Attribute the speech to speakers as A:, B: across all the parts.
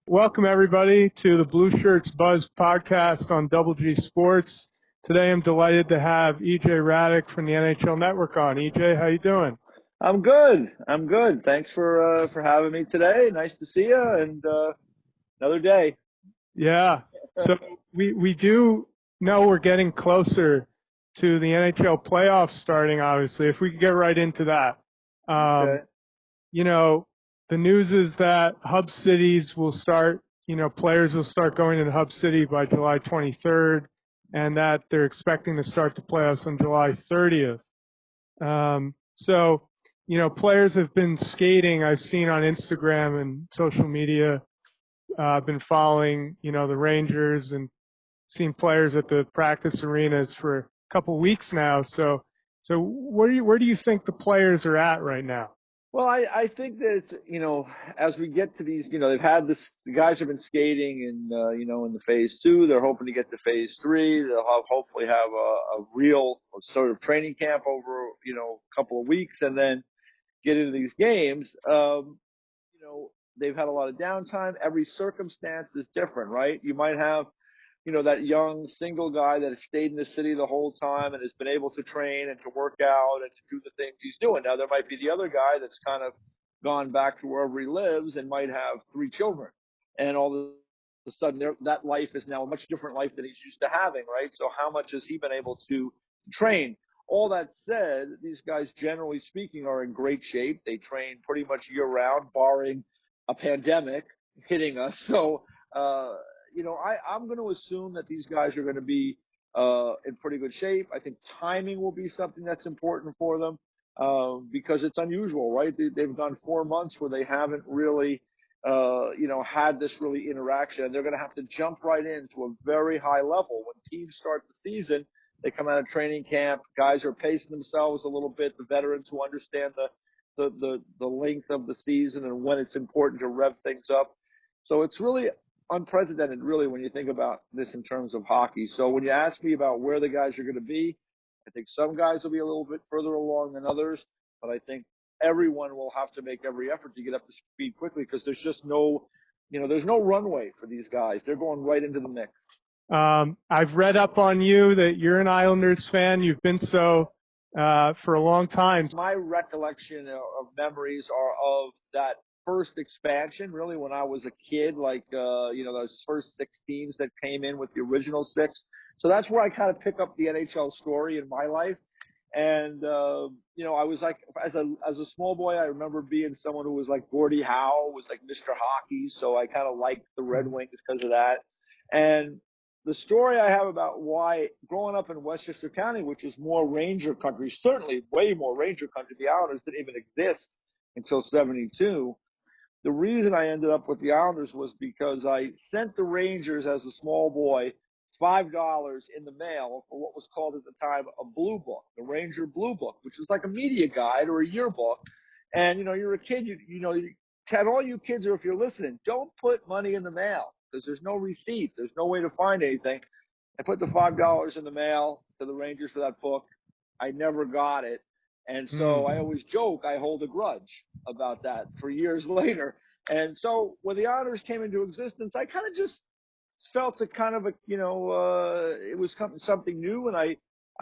A: Welcome, everybody, to the Blue Shirts Buzz podcast on Double G Sports. Today, I'm delighted to have EJ Hradek from the NHL Network on. EJ, how you doing?
B: I'm good. Thanks for having me today. Nice to see you, and another day.
A: Yeah. So we do know we're getting closer to the NHL playoffs starting, obviously. If we could get right into that.
B: Okay.
A: You know, the news is that hub cities will start, players will start going to the hub city by July 23rd, and that they're expecting to start the playoffs on July 30th. Players have been skating. I've seen on Instagram and social media. I've been following, the Rangers and seen players at the practice arenas for a couple weeks now. So where do you think the players are at right now?
B: Well, I think that, as we get to these, they've had this, the guys have been skating in the phase 2. They're hoping to get to phase 3. They'll hopefully have a real sort of training camp over, a couple of weeks and then get into these games. They've had a lot of downtime. Every circumstance is different, right? You might have, that young single guy that has stayed in the city the whole time and has been able to train and to work out and to do the things he's doing. Now, there might be the other guy that's kind of gone back to wherever he lives and might have 3 children. And all of a sudden, that life is now a much different life than he's used to having, right? So how much has he been able to train? All that said, these guys, generally speaking, are in great shape. They train pretty much year-round, barring a pandemic hitting us. So, I'm going to assume that these guys are going to be in pretty good shape. I think timing will be something that's important for them because it's unusual, right? They've gone 4 months where they haven't really, had this really interaction. And they're going to have to jump right into a very high level. When teams start the season, they come out of training camp. Guys are pacing themselves a little bit. The veterans who understand the length of the season and when it's important to rev things up. So it's really unprecedented, really, when you think about this in terms of hockey. So when you ask me about where the guys are going to be, I think some guys will be a little bit further along than others, but I think everyone will have to make every effort to get up to speed quickly because there's just there's no runway for these guys. They're going right into the mix.
A: I've read up on you that you're an Islanders fan. You've been so for a long time.
B: My recollection of memories are of that first expansion, really, when I was a kid, like, those first 6 teams that came in with the original 6. So that's where I kind of pick up the NHL story in my life. And, I was like, as a small boy, I remember being someone who was like Gordie Howe, was like Mr. Hockey. So I kind of liked the Red Wings because of that. And the story I have about why growing up in Westchester County, which is more Ranger country, certainly way more Ranger country, the Islanders didn't even exist until 72. The reason I ended up with the Islanders was because I sent the Rangers as a small boy $5 in the mail for what was called at the time a blue book, the Ranger Blue Book, which was like a media guide or a yearbook. And, you're a kid, Ted, all you kids, or if you're listening, don't put money in the mail because there's no receipt. There's no way to find anything. I put the $5 in the mail to the Rangers for that book. I never got it. And so I always joke I hold a grudge about that for years later. And so when the Islanders came into existence, I kind of just felt it kind of it was something new, and I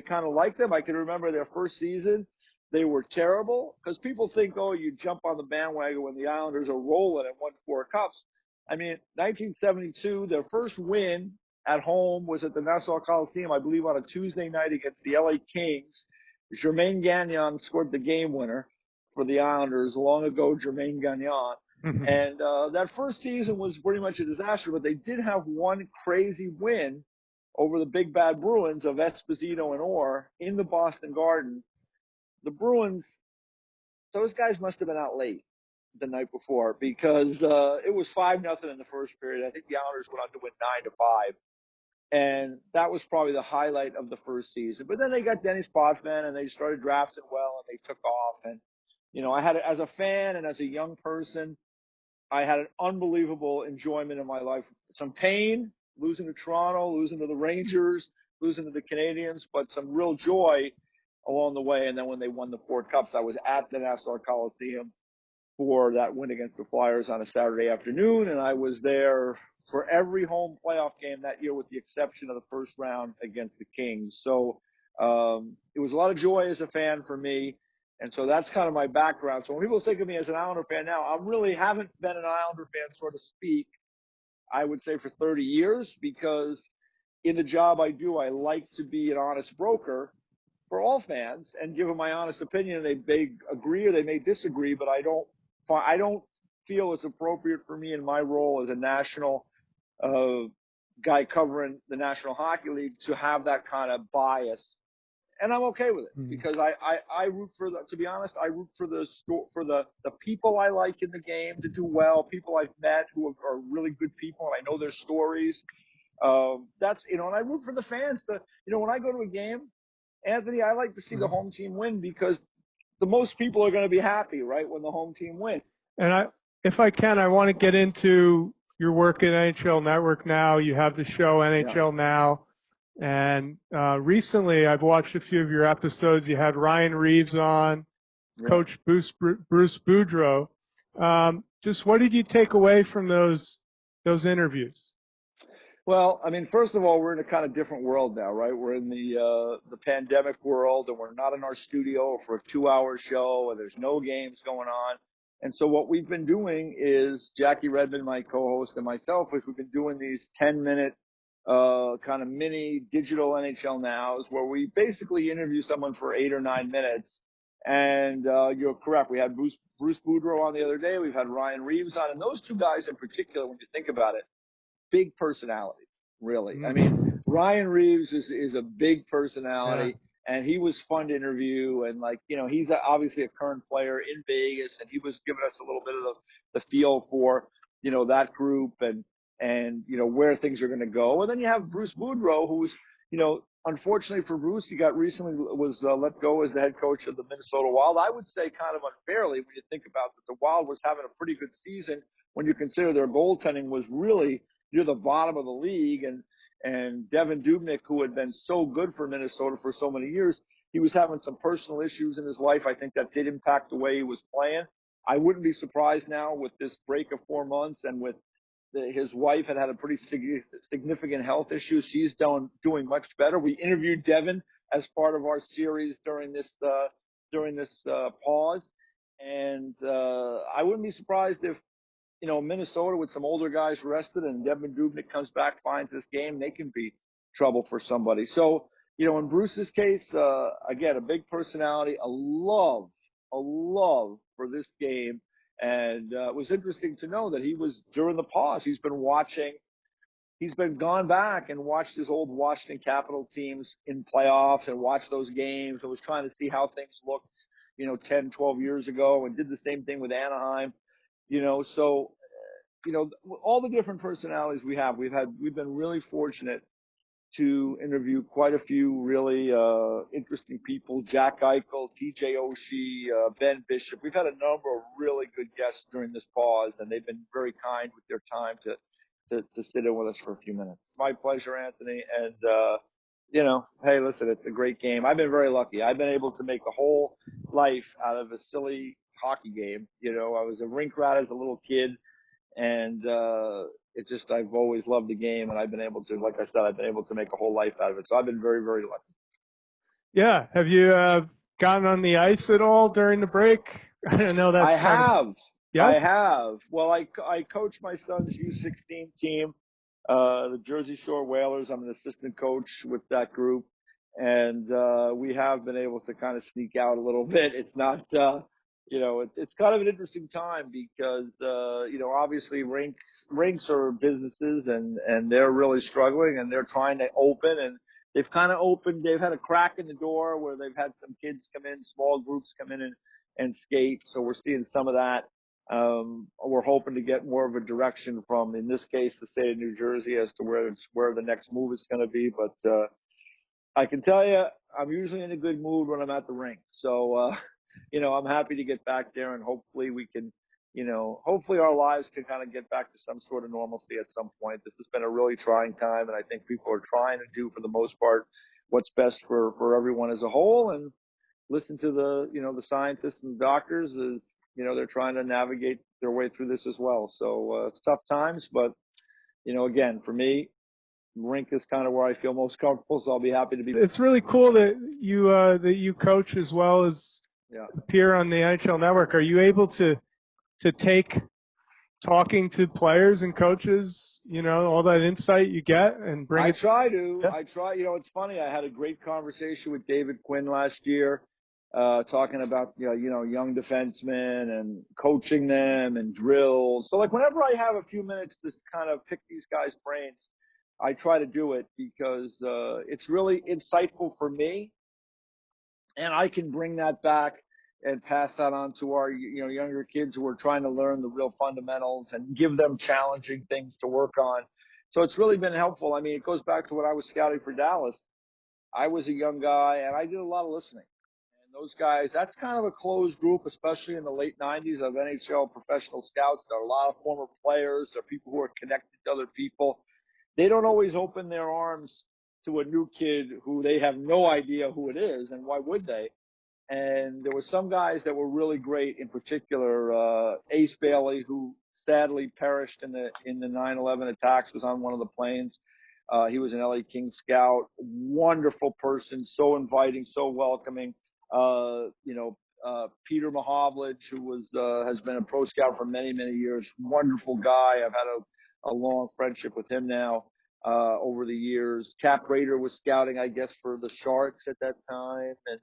B: kind of liked them. I can remember their first season. They were terrible because people think, oh, you jump on the bandwagon when the Islanders are rolling and won 4 cups. I mean, 1972, their first win at home was at the Nassau Coliseum, I believe, on a Tuesday night against the LA Kings. Jermaine Gagnon scored the game winner for the Islanders. Long ago, Jermaine Gagnon. And that first season was pretty much a disaster, but they did have one crazy win over the Big Bad Bruins of Esposito and Orr in the Boston Garden. The Bruins, those guys must have been out late the night before because it was 5-0 in the first period. I think the Islanders went on to win 9-5. And that was probably the highlight of the first season. But then they got Dennis Potvin, and they started drafting well, and they took off. And, I had, as a fan and as a young person, I had an unbelievable enjoyment in my life. Some pain, losing to Toronto, losing to the Rangers, losing to the Canadians, but some real joy along the way. And then when they won the 4 cups, I was at the Nassau Coliseum. for that win against the Flyers on a Saturday afternoon, and I was there for every home playoff game that year with the exception of the first round against the Kings. So it was a lot of joy as a fan for me, and so that's kind of my background. So when people think of me as an Islander fan now, I really haven't been an Islander fan, so to speak, I would say for 30 years, because in the job I do, I like to be an honest broker for all fans and give them my honest opinion. They may agree or they may disagree, but I don't feel it's appropriate for me in my role as a national guy covering the National Hockey League to have that kind of bias. And I'm okay with it because I root for to be honest, I root for the people I like in the game to do well, people I've met who are really good people and I know their stories. That's, and I root for the fans to, when I go to a game, Anthony, I like to see the home team win because the most people are going to be happy, right, when the home team wins.
A: And if I can, I want to get into your work at NHL Network now. You have the show NHL Now. And recently, I've watched a few of your episodes. You had Ryan Reeves on, Coach Bruce Boudreau. Just what did you take away from those interviews?
B: Well, I mean, first of all, we're in a kind of different world now, right? We're in the pandemic world, and we're not in our studio for a 2-hour show, and there's no games going on. And so what we've been doing is Jackie Redmond, my co-host, and myself, we've been doing these 10-minute kind of mini digital NHL Nows where we basically interview someone for 8 or 9 minutes. And you're correct. We had Bruce Boudreau on the other day. We've had Ryan Reeves on. And those two guys in particular, when you think about it, big personality, really. I mean, Ryan Reeves is a big personality, and he was fun to interview. And, he's obviously a current player in Vegas, and he was giving us a little bit of the feel for, that group and where things are going to go. And then you have Bruce Boudreau, who's, unfortunately for Bruce, he was let go as the head coach of the Minnesota Wild. I would say kind of unfairly when you think about that the Wild was having a pretty good season when you consider their goaltending was really near the bottom of the league. And Devin Dubnyk, who had been so good for Minnesota for so many years, he was having some personal issues in his life. I think that did impact the way he was playing. I wouldn't be surprised now with this break of 4 months and with his wife had a pretty significant health issue. She's doing much better. We interviewed Devin as part of our series during this pause. And I wouldn't be surprised if, Minnesota with some older guys rested and Devin Dubnyk comes back, finds this game, they can be trouble for somebody. So, in Bruce's case, again, a big personality, a love for this game. And it was interesting to know that he was, during the pause, he's been gone back and watched his old Washington Capitol teams in playoffs and watched those games and was trying to see how things looked, 10, 12 years ago, and did the same thing with Anaheim. So, all the different personalities we've been really fortunate to interview quite a few really interesting people. Jack Eichel, TJ Oshie, Ben Bishop. We've had a number of really good guests during this pause, and they've been very kind with their time to sit in with us for a few minutes. My pleasure, Anthony. And, hey, listen, it's a great game. I've been very lucky. I've been able to make a whole life out of a silly hockey game. I was a rink rat as a little kid, and I've always loved the game, and I've been able to, like I said, I've been able to make a whole life out of it. So I've been very, very lucky.
A: Yeah. Have you gotten on the ice at all during the break? I don't know.
B: I have.
A: Yes?
B: I have. Well, I coach my son's U16 team, the Jersey Shore Whalers. I'm an assistant coach with that group. And we have been able to kind of sneak out a little bit. It's not, it's kind of an interesting time because, obviously rinks are businesses and they're really struggling and they're trying to open, and they've kind of opened. They've had a crack in the door where they've had some kids come in, small groups come in and skate. So we're seeing some of that. We're hoping to get more of a direction from, in this case, the state of New Jersey as to where the next move is going to be. But I can tell you, I'm usually in a good mood when I'm at the rink. So, I'm happy to get back there, and hopefully we can, hopefully our lives can kind of get back to some sort of normalcy at some point. This has been a really trying time, and I think people are trying to do, for the most part, what's best for everyone as a whole, and listen to the scientists and doctors, they're trying to navigate their way through this as well. So it's tough times, but again, for me, rink is kind of where I feel most comfortable. So I'll be happy to be.
A: It's really cool that you coach as well as appear on the NHL Network. Are you able to take talking to players and coaches, all that insight you get and bring it?
B: I try. It's funny. I had a great conversation with David Quinn last year, talking about, young defensemen and coaching them and drills. So like whenever I have a few minutes to kind of pick these guys' brains, I try to do it because, it's really insightful for me, and I can bring that back and pass that on to our, younger kids who are trying to learn the real fundamentals and give them challenging things to work on. So it's really been helpful. I mean, it goes back to when I was scouting for Dallas. I was a young guy and I did a lot of listening. And those guys, that's kind of a closed group, especially in the late 90s of NHL professional scouts. There are a lot of former players. There are people who are connected to other people. They don't always open their arms to a new kid who they have no idea who it is, and why would they? And there were some guys that were really great, in particular, Ace Bailey, who sadly perished in the 9/11 attacks, was on one of the planes. He was an LA Kings scout, wonderful person, so inviting, so welcoming. Peter Mahovlich, who has been a pro scout for many, many years, wonderful guy. I've had a long friendship with him now, over the years. Cap Rader was scouting, I guess, for the Sharks at that time. And,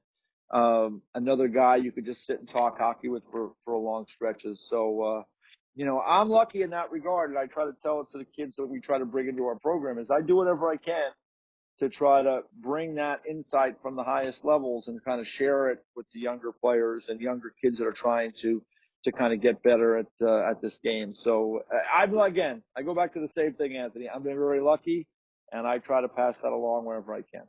B: another guy you could just sit and talk hockey with for long stretches. So, I'm lucky in that regard, and I try to tell it to the kids that we try to bring into our program is I do whatever I can to try to bring that insight from the highest levels and kind of share it with the younger players and younger kids that are trying to kind of get better at this game. So I go back to the same thing, Anthony. I've been very lucky, and I try to pass that along wherever I can.